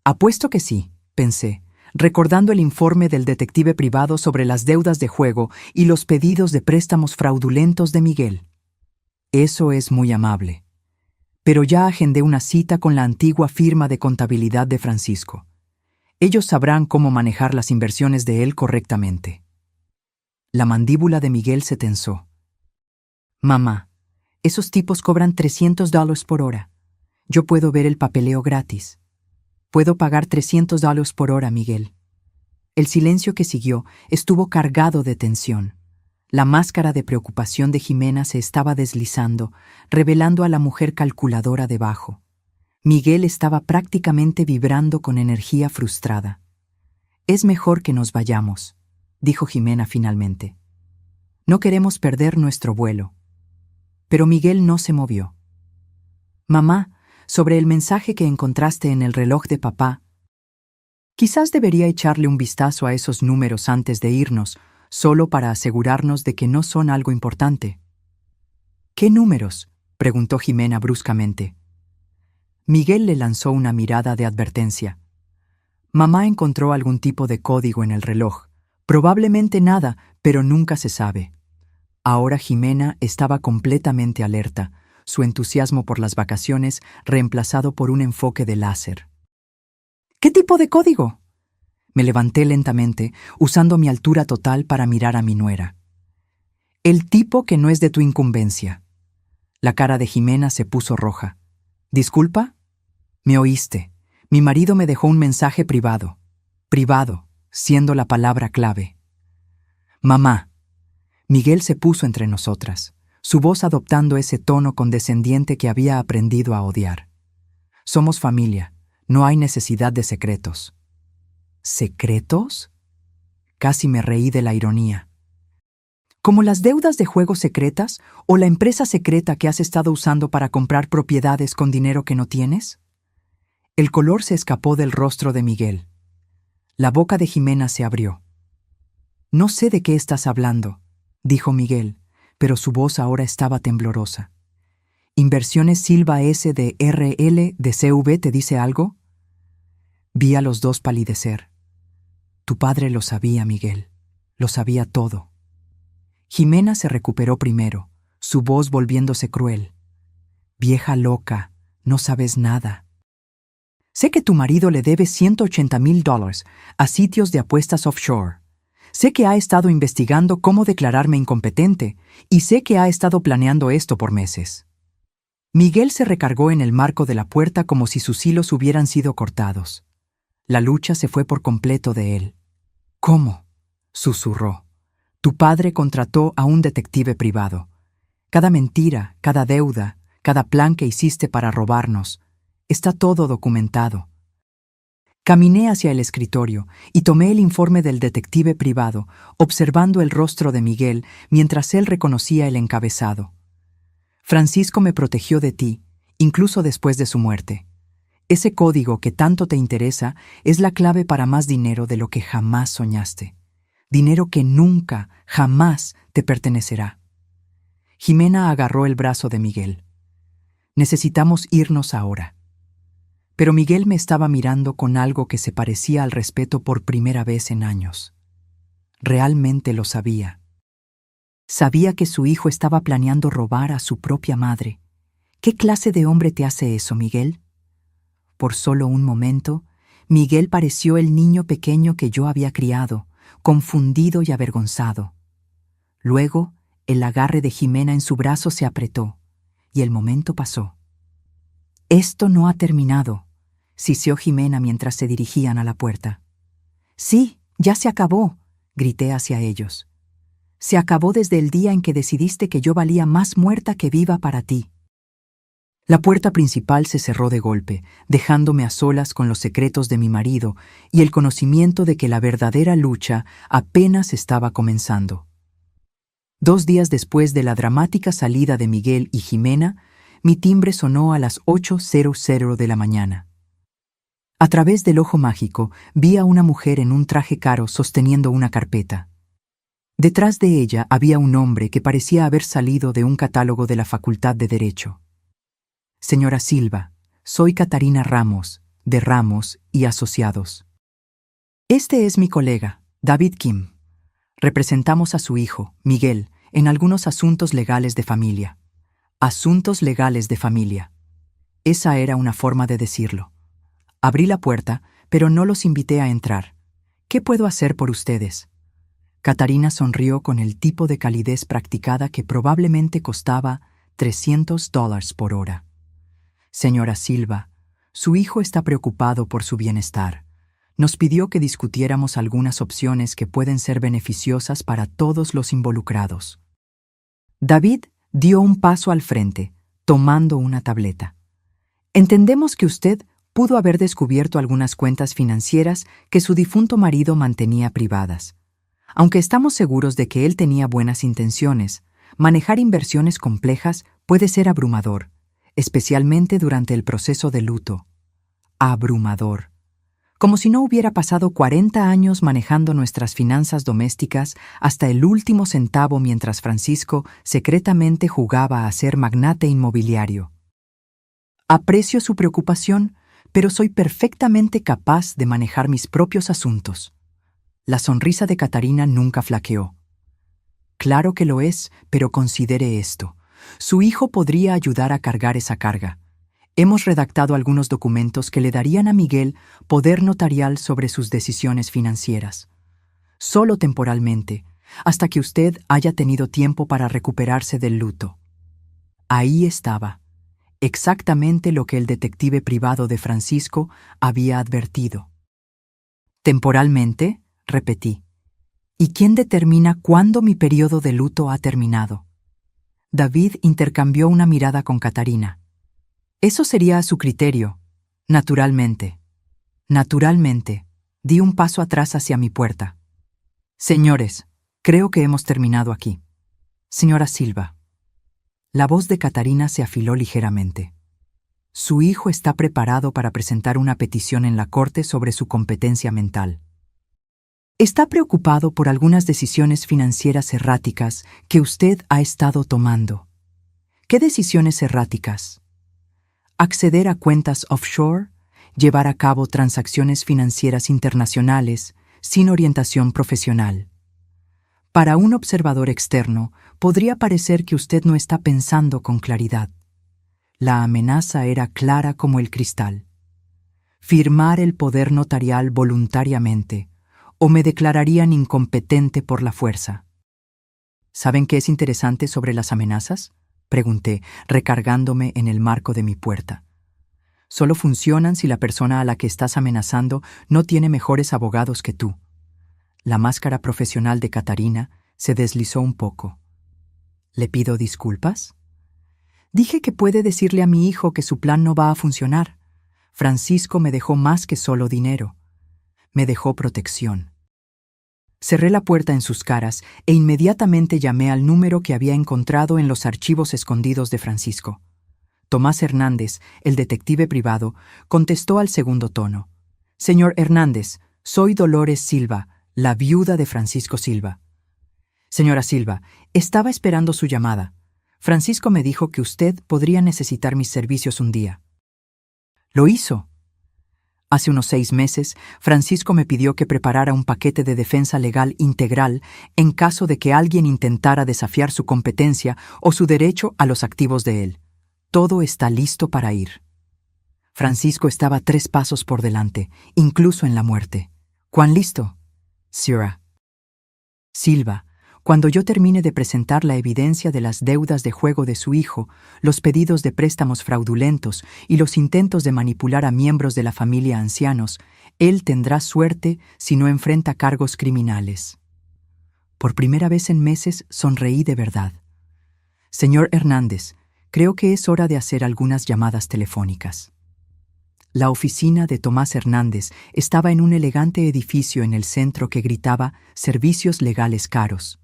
Apuesto que sí, pensé, recordando el informe del detective privado sobre las deudas de juego y los pedidos de préstamos fraudulentos de Miguel. Eso es muy amable. Pero ya agendé una cita con la antigua firma de contabilidad de Francisco. Ellos sabrán cómo manejar las inversiones de él correctamente. La mandíbula de Miguel se tensó. Mamá, esos tipos cobran $300 por hora. Yo puedo ver el papeleo gratis. Puedo pagar $300 por hora, Miguel. El silencio que siguió estuvo cargado de tensión. La máscara de preocupación de Jimena se estaba deslizando, revelando a la mujer calculadora debajo. Miguel estaba prácticamente vibrando con energía frustrada. «Es mejor que nos vayamos», dijo Jimena finalmente. «No queremos perder nuestro vuelo». Pero Miguel no se movió. «Mamá, sobre el mensaje que encontraste en el reloj de papá». Quizás debería echarle un vistazo a esos números antes de irnos, solo para asegurarnos de que no son algo importante. ¿Qué números?, preguntó Jimena bruscamente. Miguel le lanzó una mirada de advertencia. Mamá encontró algún tipo de código en el reloj. Probablemente nada, pero nunca se sabe. Ahora Jimena estaba completamente alerta, su entusiasmo por las vacaciones reemplazado por un enfoque de láser. ¿Qué tipo de código? Me levanté lentamente, usando mi altura total para mirar a mi nuera. El tipo que no es de tu incumbencia. La cara de Jimena se puso roja. ¿Disculpa? Me oíste. Mi marido me dejó un mensaje privado. Privado, siendo la palabra clave. Mamá. Miguel se puso entre nosotras, su voz adoptando ese tono condescendiente que había aprendido a odiar. Somos familia, no hay necesidad de secretos. ¿Secretos? Casi me reí de la ironía. ¿Como las deudas de juegos secretas o la empresa secreta que has estado usando para comprar propiedades con dinero que no tienes? El color se escapó del rostro de Miguel. La boca de Jimena se abrió. No sé de qué estás hablando, dijo Miguel, pero su voz ahora estaba temblorosa. ¿Inversiones Silva S. de RL de CV te dice algo? Vi a los dos palidecer. Tu padre lo sabía, Miguel. Lo sabía todo. Jimena se recuperó primero, su voz volviéndose cruel. Vieja loca, no sabes nada. Sé que tu marido le debe $180,000 a sitios de apuestas offshore. Sé que ha estado investigando cómo declararme incompetente y sé que ha estado planeando esto por meses. Miguel se recargó en el marco de la puerta como si sus hilos hubieran sido cortados. La lucha se fue por completo de él. ¿Cómo?, susurró. Tu padre contrató a un detective privado. Cada mentira, cada deuda, cada plan que hiciste para robarnos, está todo documentado. Caminé hacia el escritorio y tomé el informe del detective privado, observando el rostro de Miguel mientras él reconocía el encabezado. Francisco me protegió de ti, incluso después de su muerte. Ese código que tanto te interesa es la clave para más dinero de lo que jamás soñaste. Dinero que nunca, jamás te pertenecerá. Jimena agarró el brazo de Miguel. Necesitamos irnos ahora. Pero Miguel me estaba mirando con algo que se parecía al respeto por primera vez en años. Realmente lo sabía. Sabía que su hijo estaba planeando robar a su propia madre. ¿Qué clase de hombre te hace eso, Miguel? Por solo un momento, Miguel pareció el niño pequeño que yo había criado, confundido y avergonzado. Luego, el agarre de Jimena en su brazo se apretó, y el momento pasó. Esto no ha terminado, siseó Jimena mientras se dirigían a la puerta. Sí, ya se acabó, grité hacia ellos. Se acabó desde el día en que decidiste que yo valía más muerta que viva para ti. La puerta principal se cerró de golpe, dejándome a solas con los secretos de mi marido y el conocimiento de que la verdadera lucha apenas estaba comenzando. 2 días después de la dramática salida de Miguel y Jimena, mi timbre sonó a las 8:00 de la mañana. A través del ojo mágico vi a una mujer en un traje caro sosteniendo una carpeta. Detrás de ella había un hombre que parecía haber salido de un catálogo de la Facultad de Derecho. Señora Silva, soy Catarina Ramos, de Ramos y Asociados. Este es mi colega, David Kim. Representamos a su hijo, Miguel, en algunos asuntos legales de familia. Asuntos legales de familia. Esa era una forma de decirlo. Abrí la puerta, pero no los invité a entrar. ¿Qué puedo hacer por ustedes? Catarina sonrió con el tipo de calidez practicada que probablemente costaba $300 por hora. Señora Silva, su hijo está preocupado por su bienestar. Nos pidió que discutiéramos algunas opciones que pueden ser beneficiosas para todos los involucrados. David dio un paso al frente, tomando una tableta. Entendemos que usted pudo haber descubierto algunas cuentas financieras que su difunto marido mantenía privadas. Aunque estamos seguros de que él tenía buenas intenciones, manejar inversiones complejas puede ser abrumador, especialmente durante el proceso de luto. Abrumador. como si no hubiera pasado 40 años manejando nuestras finanzas domésticas hasta el último centavo mientras Francisco secretamente jugaba a ser magnate inmobiliario. Aprecio su preocupación, pero soy perfectamente capaz de manejar mis propios asuntos. La sonrisa de Catarina nunca flaqueó. Claro que lo es, pero considere esto. Su hijo podría ayudar a cargar esa carga. Hemos redactado algunos documentos que le darían a Miguel poder notarial sobre sus decisiones financieras. Solo temporalmente, hasta que usted haya tenido tiempo para recuperarse del luto. Ahí estaba, exactamente lo que el detective privado de Francisco había advertido. ¿Temporalmente?, repetí. ¿Y quién determina cuándo mi periodo de luto ha terminado? David intercambió una mirada con Catarina. Eso sería a su criterio. Naturalmente. Naturalmente. Di un paso atrás hacia mi puerta. Señores, creo que hemos terminado aquí. Señora Silva. La voz de Catarina se afiló ligeramente. Su hijo está preparado para presentar una petición en la corte sobre su competencia mental. Está preocupado por algunas decisiones financieras erráticas que usted ha estado tomando. ¿Qué decisiones erráticas? Acceder a cuentas offshore, llevar a cabo transacciones financieras internacionales sin orientación profesional. Para un observador externo, podría parecer que usted no está pensando con claridad. La amenaza era clara como el cristal. Firmar el poder notarial voluntariamente, o me declararían incompetente por la fuerza. ¿Saben qué es interesante sobre las amenazas?, pregunté, recargándome en el marco de mi puerta. Solo funcionan si la persona a la que estás amenazando no tiene mejores abogados que tú. La máscara profesional de Catarina se deslizó un poco. ¿Le pido disculpas? Dije que puede decirle a mi hijo que su plan no va a funcionar. Francisco me dejó más que solo dinero. Me dejó protección. Cerré la puerta en sus caras e inmediatamente llamé al número que había encontrado en los archivos escondidos de Francisco. Tomás Hernández, el detective privado, contestó al segundo tono. «Señor Hernández, soy Dolores Silva, la viuda de Francisco Silva». «Señora Silva, estaba esperando su llamada. Francisco me dijo que usted podría necesitar mis servicios un día». «Lo hizo». Hace unos 6 meses, Francisco me pidió que preparara un paquete de defensa legal integral en caso de que alguien intentara desafiar su competencia o su derecho a los activos de él. Todo está listo para ir. Francisco estaba 3 pasos por delante, incluso en la muerte. ¿Cuán listo? Sierra. Silva, cuando yo termine de presentar la evidencia de las deudas de juego de su hijo, los pedidos de préstamos fraudulentos y los intentos de manipular a miembros de la familia ancianos, él tendrá suerte si no enfrenta cargos criminales. Por primera vez en meses sonreí de verdad. Señor Hernández, creo que es hora de hacer algunas llamadas telefónicas. La oficina de Tomás Hernández estaba en un elegante edificio en el centro que gritaba «Servicios legales caros».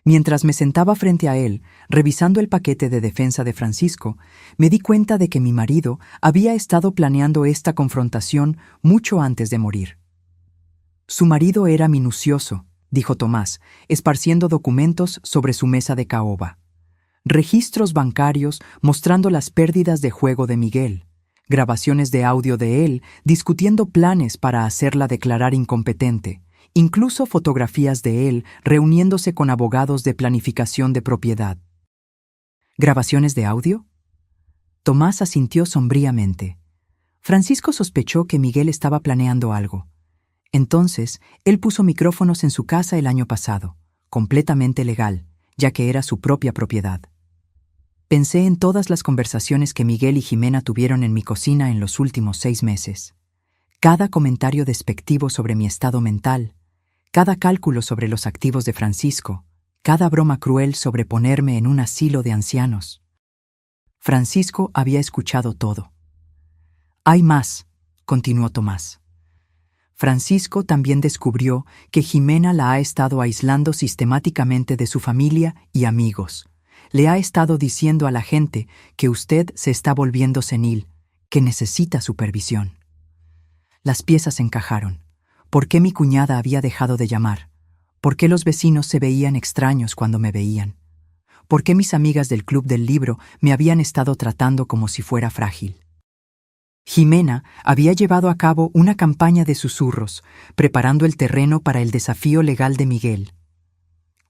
Mientras me sentaba frente a él, revisando el paquete de defensa de Francisco, me di cuenta de que mi marido había estado planeando esta confrontación mucho antes de morir. Su marido era minucioso, dijo Tomás, esparciendo documentos sobre su mesa de caoba. Registros bancarios mostrando las pérdidas de juego de Miguel, grabaciones de audio de él discutiendo planes para hacerla declarar incompetente, incluso fotografías de él reuniéndose con abogados de planificación de propiedad. ¿Grabaciones de audio? Tomás asintió sombríamente. Francisco sospechó que Miguel estaba planeando algo. Entonces, él puso micrófonos en su casa el año pasado, completamente legal, ya que era su propia propiedad. Pensé en todas las conversaciones que Miguel y Jimena tuvieron en mi cocina en los últimos 6 meses. Cada comentario despectivo sobre mi estado mental, cada cálculo sobre los activos de Francisco, cada broma cruel sobre ponerme en un asilo de ancianos. Francisco había escuchado todo. «Hay más», continuó Tomás. Francisco también descubrió que Jimena la ha estado aislando sistemáticamente de su familia y amigos. Le ha estado diciendo a la gente que usted se está volviendo senil, que necesita supervisión. Las piezas encajaron. ¿Por qué mi cuñada había dejado de llamar? ¿Por qué los vecinos se veían extraños cuando me veían? ¿Por qué mis amigas del club del libro me habían estado tratando como si fuera frágil? Jimena había llevado a cabo una campaña de susurros, preparando el terreno para el desafío legal de Miguel.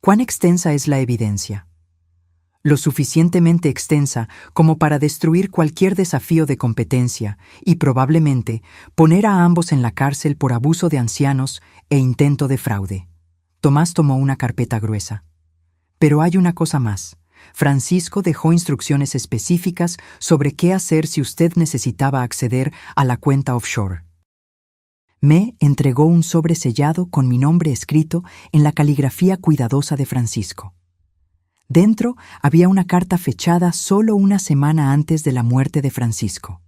¿Cuán extensa es la evidencia? Lo suficientemente extensa como para destruir cualquier desafío de competencia y probablemente poner a ambos en la cárcel por abuso de ancianos e intento de fraude. Tomás tomó una carpeta gruesa. Pero hay una cosa más. Francisco dejó instrucciones específicas sobre qué hacer si usted necesitaba acceder a la cuenta offshore. Me entregó un sobre sellado con mi nombre escrito en la caligrafía cuidadosa de Francisco. Dentro había una carta fechada solo una semana antes de la muerte de Francisco.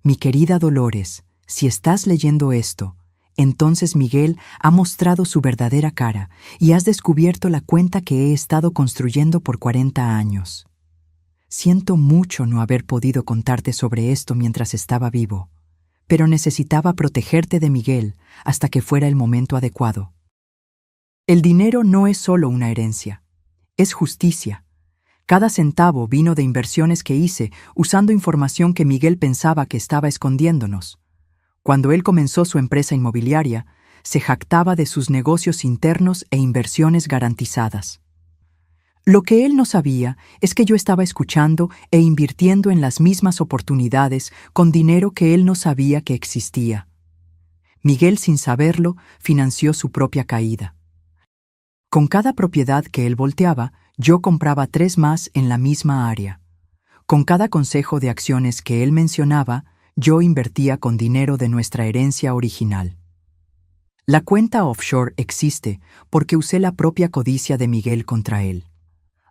Mi querida Dolores, si estás leyendo esto, entonces Miguel ha mostrado su verdadera cara y has descubierto la cuenta que he estado construyendo por 40 años. Siento mucho no haber podido contarte sobre esto mientras estaba vivo, pero necesitaba protegerte de Miguel hasta que fuera el momento adecuado. El dinero no es solo una herencia. Es justicia. Cada centavo vino de inversiones que hice usando información que Miguel pensaba que estaba escondiéndonos. Cuando él comenzó su empresa inmobiliaria, se jactaba de sus negocios internos e inversiones garantizadas. Lo que él no sabía es que yo estaba escuchando e invirtiendo en las mismas oportunidades con dinero que él no sabía que existía. Miguel, sin saberlo, financió su propia caída. Con cada propiedad que él volteaba, yo compraba 3 más en la misma área. Con cada consejo de acciones que él mencionaba, yo invertía con dinero de nuestra herencia original. La cuenta offshore existe porque usé la propia codicia de Miguel contra él.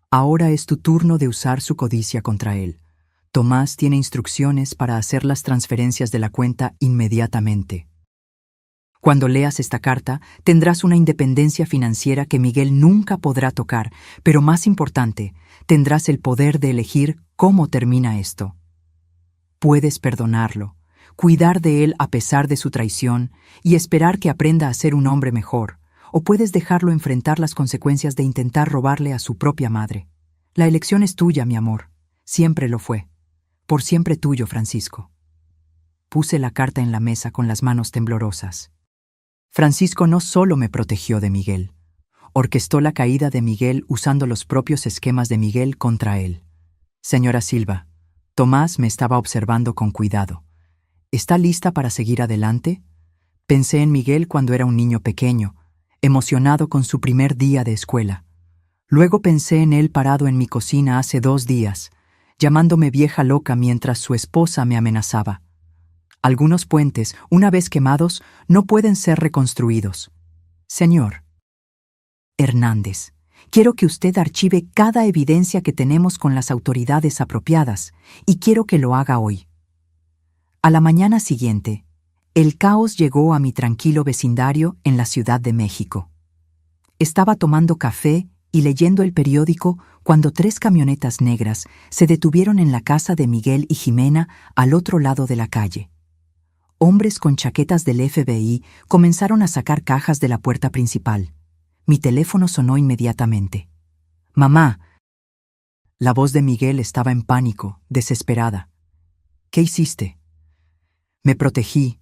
Ahora es tu turno de usar su codicia contra él. Tomás tiene instrucciones para hacer las transferencias de la cuenta inmediatamente. Cuando leas esta carta, tendrás una independencia financiera que Miguel nunca podrá tocar, pero más importante, tendrás el poder de elegir cómo termina esto. Puedes perdonarlo, cuidar de él a pesar de su traición y esperar que aprenda a ser un hombre mejor, o puedes dejarlo enfrentar las consecuencias de intentar robarle a su propia madre. La elección es tuya, mi amor. Siempre lo fue. Por siempre tuyo, Francisco. Puse la carta en la mesa con las manos temblorosas. Francisco no solo me protegió de Miguel, orquestó la caída de Miguel usando los propios esquemas de Miguel contra él. Señora Silva, Tomás me estaba observando con cuidado. ¿Está lista para seguir adelante? Pensé en Miguel cuando era un niño pequeño, emocionado con su primer día de escuela. Luego pensé en él parado en mi cocina hace 2 días, llamándome vieja loca mientras su esposa me amenazaba. Algunos puentes, una vez quemados, no pueden ser reconstruidos. Señor Hernández, quiero que usted archive cada evidencia que tenemos con las autoridades apropiadas, y quiero que lo haga hoy. A la mañana siguiente, el caos llegó a mi tranquilo vecindario en la Ciudad de México. Estaba tomando café y leyendo el periódico cuando 3 camionetas negras se detuvieron en la casa de Miguel y Jimena al otro lado de la calle. Hombres con chaquetas del FBI comenzaron a sacar cajas de la puerta principal. Mi teléfono sonó inmediatamente. «Mamá». La voz de Miguel estaba en pánico, desesperada. «¿Qué hiciste?» «Me protegí»,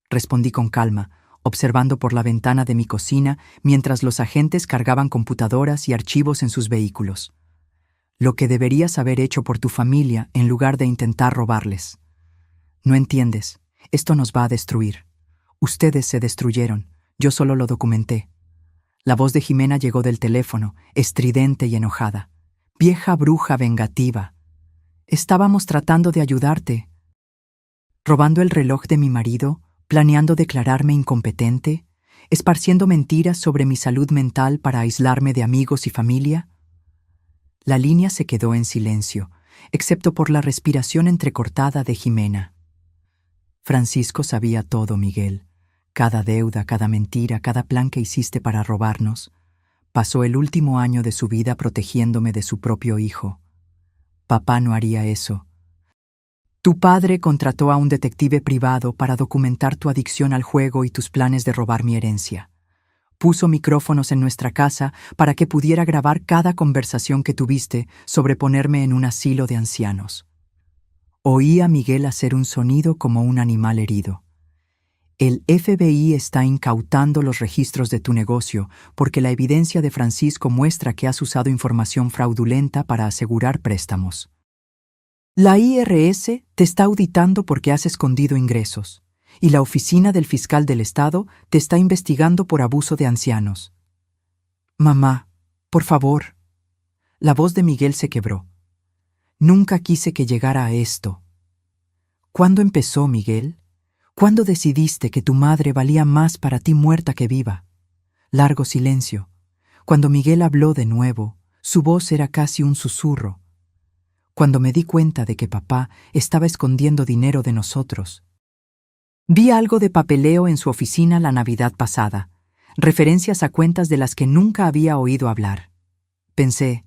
respondí con calma, observando por la ventana de mi cocina mientras los agentes cargaban computadoras y archivos en sus vehículos. «Lo que deberías haber hecho por tu familia en lugar de intentar robarles. No entiendes. Esto nos va a destruir. Ustedes se destruyeron. Yo solo lo documenté». La voz de Jimena llegó del teléfono, estridente y enojada. «Vieja bruja vengativa. Estábamos tratando de ayudarte. Robando el reloj de mi marido, planeando declararme incompetente, esparciendo mentiras sobre mi salud mental para aislarme de amigos y familia». La línea se quedó en silencio, excepto por la respiración entrecortada de Jimena. Francisco sabía todo, Miguel. Cada deuda, cada mentira, cada plan que hiciste para robarnos. Pasó el último año de su vida protegiéndome de su propio hijo. Papá no haría eso. Tu padre contrató a un detective privado para documentar tu adicción al juego y tus planes de robar mi herencia. Puso micrófonos en nuestra casa para que pudiera grabar cada conversación que tuviste sobre ponerme en un asilo de ancianos. Oí a Miguel hacer un sonido como un animal herido. El FBI está incautando los registros de tu negocio porque la evidencia de Francisco muestra que has usado información fraudulenta para asegurar préstamos. La IRS te está auditando porque has escondido ingresos, y la oficina del fiscal del estado te está investigando por abuso de ancianos. Mamá, por favor. La voz de Miguel se quebró. Nunca quise que llegara a esto. ¿Cuándo empezó, Miguel? ¿Cuándo decidiste que tu madre valía más para ti muerta que viva? Largo silencio. Cuando Miguel habló de nuevo, su voz era casi un susurro. Cuando me di cuenta de que papá estaba escondiendo dinero de nosotros. Vi algo de papeleo en su oficina la Navidad pasada, referencias a cuentas de las que nunca había oído hablar. Pensé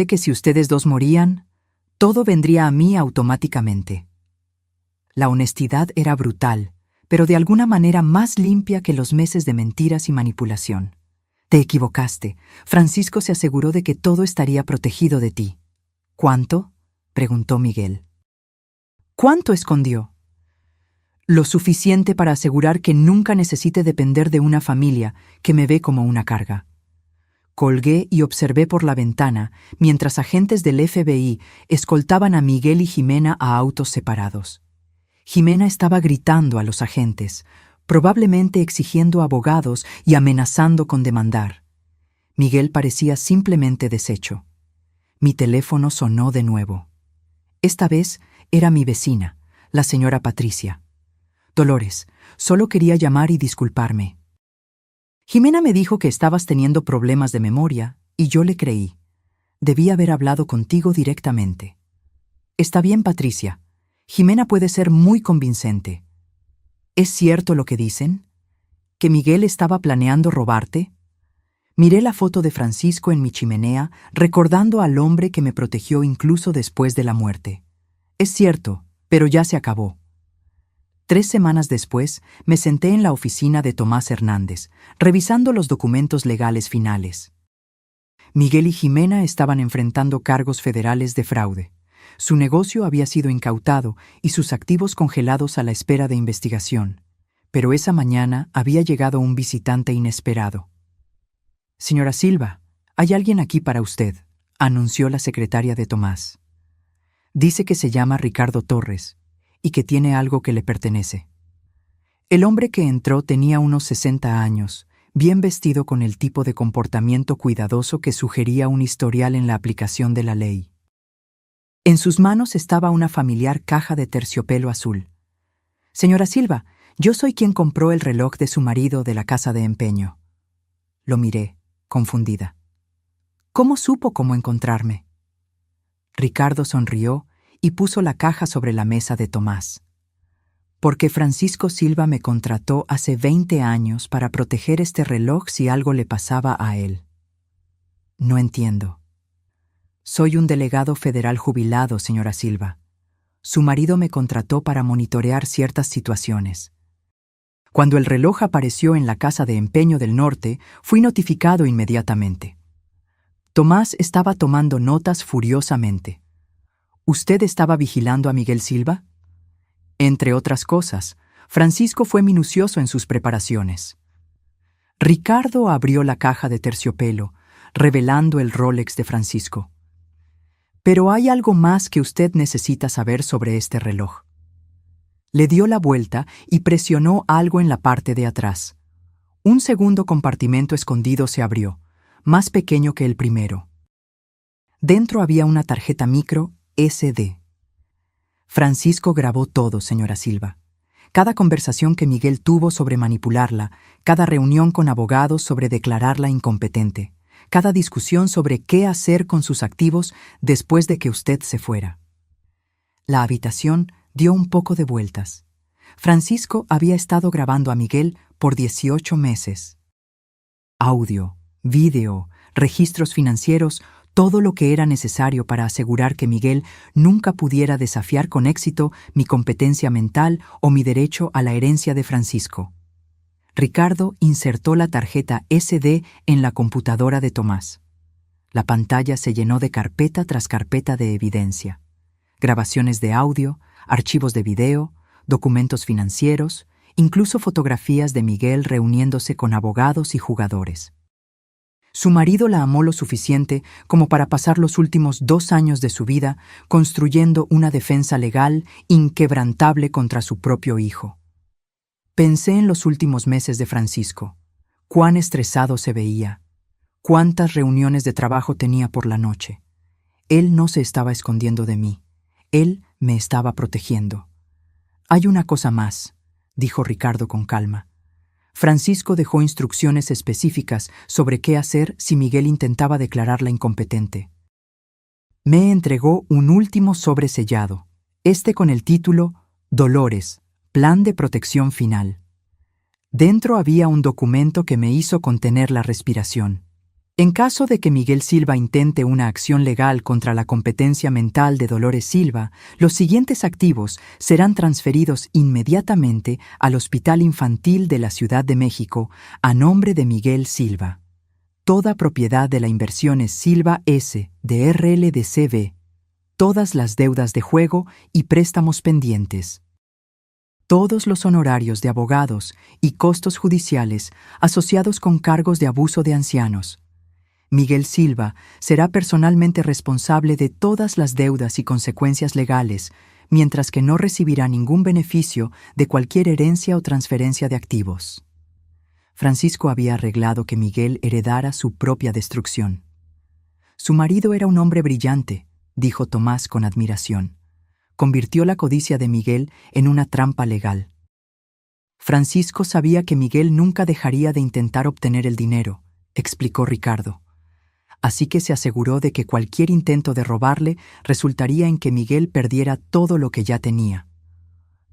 que si ustedes dos morían, todo vendría a mí automáticamente. La honestidad era brutal, pero de alguna manera más limpia que los meses de mentiras y manipulación. Te equivocaste. Francisco se aseguró de que todo estaría protegido de ti. ¿Cuánto? Preguntó Miguel. ¿Cuánto escondió? Lo suficiente para asegurar que nunca necesite depender de una familia que me ve como una carga. Colgué y observé por la ventana mientras agentes del FBI escoltaban a Miguel y Jimena a autos separados. Jimena estaba gritando a los agentes, probablemente exigiendo abogados y amenazando con demandar. Miguel parecía simplemente deshecho. Mi teléfono sonó de nuevo. Esta vez era mi vecina, la señora Patricia. Dolores, solo quería llamar y disculparme. Jimena me dijo que estabas teniendo problemas de memoria, y yo le creí. Debí haber hablado contigo directamente. Está bien, Patricia. Jimena puede ser muy convincente. ¿Es cierto lo que dicen? ¿Que Miguel estaba planeando robarte? Miré la foto de Francisco en mi chimenea, recordando al hombre que me protegió incluso después de la muerte. Es cierto, pero ya se acabó. 3 semanas después, me senté en la oficina de Tomás Hernández, revisando los documentos legales finales. Miguel y Jimena estaban enfrentando cargos federales de fraude. Su negocio había sido incautado y sus activos congelados a la espera de investigación. Pero esa mañana había llegado un visitante inesperado. «Señora Silva, hay alguien aquí para usted», anunció la secretaria de Tomás. «Dice que se llama Ricardo Torres y que tiene algo que le pertenece». El hombre que entró tenía unos 60 años, bien vestido con el tipo de comportamiento cuidadoso que sugería un historial en la aplicación de la ley. En sus manos estaba una familiar caja de terciopelo azul. «Señora Silva, yo soy quien compró el reloj de su marido de la casa de empeño». Lo miré, confundida. ¿Cómo supo cómo encontrarme? Ricardo sonrió y puso la caja sobre la mesa de Tomás. Porque Francisco Silva me contrató hace 20 años para proteger este reloj si algo le pasaba a él. No entiendo. Soy un delegado federal jubilado, señora Silva. Su marido me contrató para monitorear ciertas situaciones. Cuando el reloj apareció en la casa de empeño del norte, fui notificado inmediatamente. Tomás estaba tomando notas furiosamente. ¿Usted estaba vigilando a Miguel Silva? Entre otras cosas, Francisco fue minucioso en sus preparaciones. Ricardo abrió la caja de terciopelo, revelando el Rolex de Francisco. Pero hay algo más que usted necesita saber sobre este reloj. Le dio la vuelta y presionó algo en la parte de atrás. Un segundo compartimento escondido se abrió, más pequeño que el primero. Dentro había una tarjeta micro SD. Francisco grabó todo, señora Silva. Cada conversación que Miguel tuvo sobre manipularla, cada reunión con abogados sobre declararla incompetente, cada discusión sobre qué hacer con sus activos después de que usted se fuera. La habitación dio un poco de vueltas. Francisco había estado grabando a Miguel por 18 meses. Audio, vídeo, registros financieros, todo lo que era necesario para asegurar que Miguel nunca pudiera desafiar con éxito mi competencia mental o mi derecho a la herencia de Francisco. Ricardo insertó la tarjeta SD en la computadora de Tomás. La pantalla se llenó de carpeta tras carpeta de evidencia. Grabaciones de audio, archivos de video, documentos financieros, incluso fotografías de Miguel reuniéndose con abogados y jugadores. Su marido la amó lo suficiente como para pasar los últimos 2 años de su vida construyendo una defensa legal inquebrantable contra su propio hijo. Pensé en los últimos meses de Francisco. Cuán estresado se veía. Cuántas reuniones de trabajo tenía por la noche. Él no se estaba escondiendo de mí. Él me estaba protegiendo. Hay una cosa más, dijo Ricardo con calma. Francisco dejó instrucciones específicas sobre qué hacer si Miguel intentaba declararla incompetente. Me entregó un último sobre sellado, con el título Dolores, Plan de Protección Final. Dentro había un documento que me hizo contener la respiración. En caso de que Miguel Silva intente una acción legal contra la competencia mental de Dolores Silva, los siguientes activos serán transferidos inmediatamente al Hospital Infantil de la Ciudad de México a nombre de Miguel Silva. Toda propiedad de la Inversiones Silva S. de RLDCB, todas las deudas de juego y préstamos pendientes. Todos los honorarios de abogados y costos judiciales asociados con cargos de abuso de ancianos. Miguel Silva será personalmente responsable de todas las deudas y consecuencias legales, mientras que no recibirá ningún beneficio de cualquier herencia o transferencia de activos. Francisco había arreglado que Miguel heredara su propia destrucción. Su marido era un hombre brillante, dijo Tomás con admiración. Convirtió la codicia de Miguel en una trampa legal. Francisco sabía que Miguel nunca dejaría de intentar obtener el dinero, explicó Ricardo. Así que se aseguró de que cualquier intento de robarle resultaría en que Miguel perdiera todo lo que ya tenía.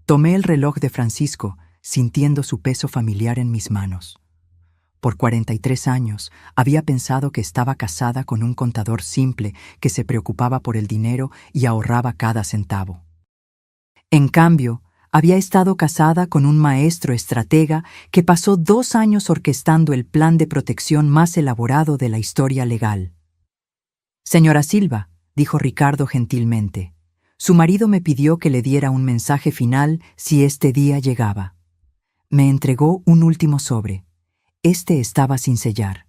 Tomé el reloj de Francisco, sintiendo su peso familiar en mis manos. Por 43 años había pensado que estaba casada con un contador simple que se preocupaba por el dinero y ahorraba cada centavo. En cambio, había estado casada con un maestro estratega que pasó 2 años orquestando el plan de protección más elaborado de la historia legal. «Señora Silva», dijo Ricardo gentilmente, «su marido me pidió que le diera un mensaje final si este día llegaba». Me entregó un último sobre. Estaba sin sellar.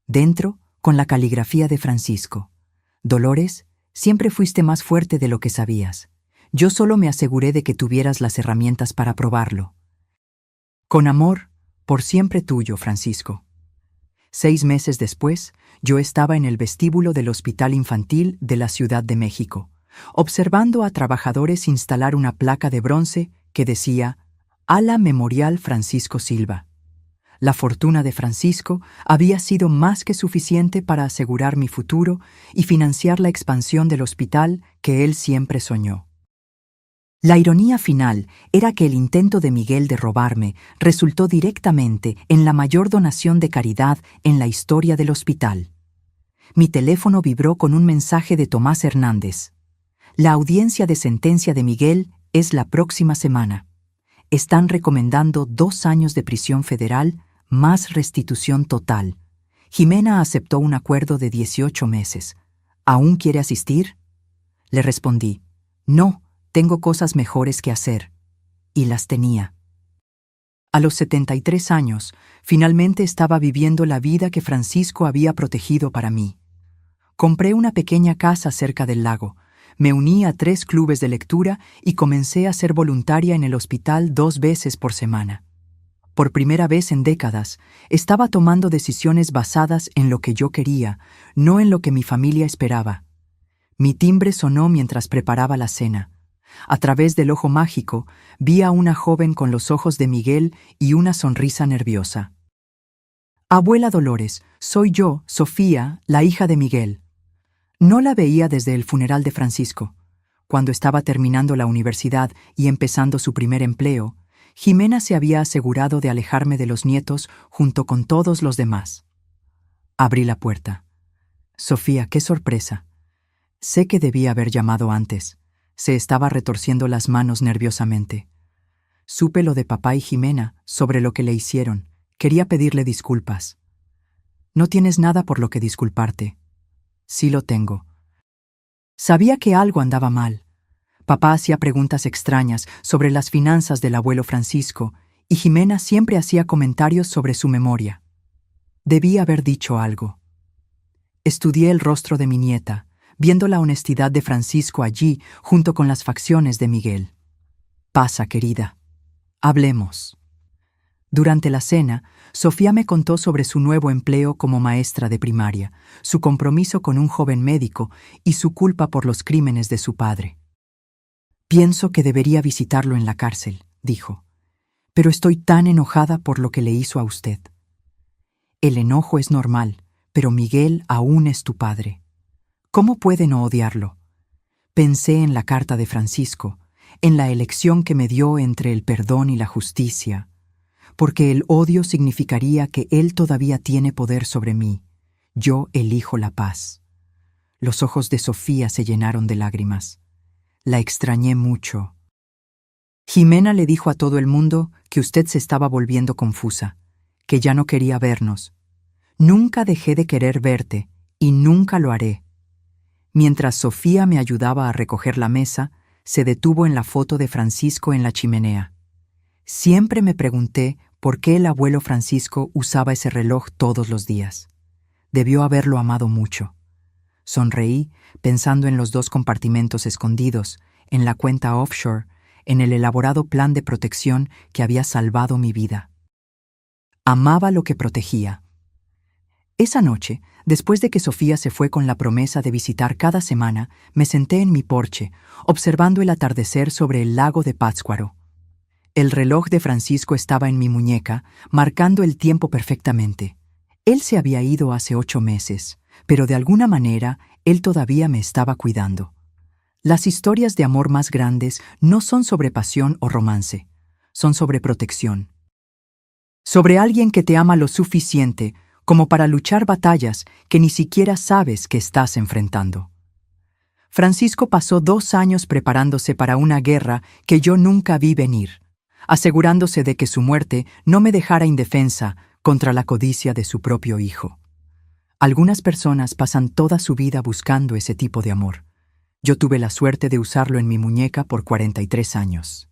Dentro, con la caligrafía de Francisco. «Dolores, siempre fuiste más fuerte de lo que sabías. Yo solo me aseguré de que tuvieras las herramientas para probarlo. Con amor, por siempre tuyo, Francisco». 6 meses después, yo estaba en el vestíbulo del Hospital Infantil de la Ciudad de México, observando a trabajadores instalar una placa de bronce que decía «Ala Memorial Francisco Silva». La fortuna de Francisco había sido más que suficiente para asegurar mi futuro y financiar la expansión del hospital que él siempre soñó. La ironía final era que el intento de Miguel de robarme resultó directamente en la mayor donación de caridad en la historia del hospital. Mi teléfono vibró con un mensaje de Tomás Hernández. «La audiencia de sentencia de Miguel es la próxima semana. Están recomendando 2 años de prisión federal más restitución total. Jimena aceptó un acuerdo de 18 meses. ¿Aún quiere asistir?» Le respondí, «No, tengo cosas mejores que hacer». Y las tenía. A los 73 años, finalmente estaba viviendo la vida que Francisco había protegido para mí. Compré una pequeña casa cerca del lago, me uní a 3 clubes de lectura y comencé a ser voluntaria en el hospital 2 veces por semana. Por primera vez en décadas, estaba tomando decisiones basadas en lo que yo quería, no en lo que mi familia esperaba. Mi timbre sonó mientras preparaba la cena. A través del ojo mágico, vi a una joven con los ojos de Miguel y una sonrisa nerviosa. «Abuela Dolores, soy yo, Sofía, la hija de Miguel». No la veía desde el funeral de Francisco. Cuando estaba terminando la universidad y empezando su primer empleo, Jimena se había asegurado de alejarme de los nietos junto con todos los demás. Abrí la puerta. Sofía, qué sorpresa. Sé que debí haber llamado antes. Se estaba retorciendo las manos nerviosamente. Supe lo de papá y Jimena, sobre lo que le hicieron. Quería pedirle disculpas. No tienes nada por lo que disculparte. Sí lo tengo. Sabía que algo andaba mal. Papá hacía preguntas extrañas sobre las finanzas del abuelo Francisco y Jimena siempre hacía comentarios sobre su memoria. Debí haber dicho algo. Estudié el rostro de mi nieta, viendo la honestidad de Francisco allí junto con las facciones de Miguel. Pasa, querida. Hablemos. Durante la cena, Sofía me contó sobre su nuevo empleo como maestra de primaria, su compromiso con un joven médico y su culpa por los crímenes de su padre. Pienso que debería visitarlo en la cárcel, dijo, pero estoy tan enojada por lo que le hizo a usted. El enojo es normal, pero Miguel aún es tu padre. ¿Cómo puede no odiarlo? Pensé en la carta de Francisco, en la elección que me dio entre el perdón y la justicia, porque el odio significaría que él todavía tiene poder sobre mí. Yo elijo la paz. Los ojos de Sofía se llenaron de lágrimas. La extrañé mucho. Jimena le dijo a todo el mundo que usted se estaba volviendo confusa, que ya no quería vernos. Nunca dejé de querer verte, y nunca lo haré. Mientras Sofía me ayudaba a recoger la mesa, se detuvo en la foto de Francisco en la chimenea. Siempre me pregunté por qué el abuelo Francisco usaba ese reloj todos los días. Debió haberlo amado mucho. Sonreí pensando en los 2 compartimentos escondidos, en la cuenta offshore, en el elaborado plan de protección que había salvado mi vida. Amaba lo que protegía. Esa noche, después de que Sofía se fue con la promesa de visitar cada semana, me senté en mi porche, observando el atardecer sobre el lago de Pátzcuaro. El reloj de Francisco estaba en mi muñeca, marcando el tiempo perfectamente. Él se había ido hace 8 meses, pero de alguna manera él todavía me estaba cuidando. Las historias de amor más grandes no son sobre pasión o romance, son sobre protección. Sobre alguien que te ama lo suficiente como para luchar batallas que ni siquiera sabes que estás enfrentando. Francisco pasó 2 años preparándose para una guerra que yo nunca vi venir, asegurándose de que su muerte no me dejara indefensa contra la codicia de su propio hijo. Algunas personas pasan toda su vida buscando ese tipo de amor. Yo tuve la suerte de usarlo en mi muñeca por 43 años.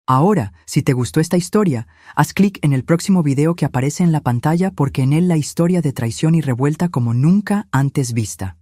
Ahora, si te gustó esta historia, haz clic en el próximo video que aparece en la pantalla porque en él la historia de traición y revuelta como nunca antes vista.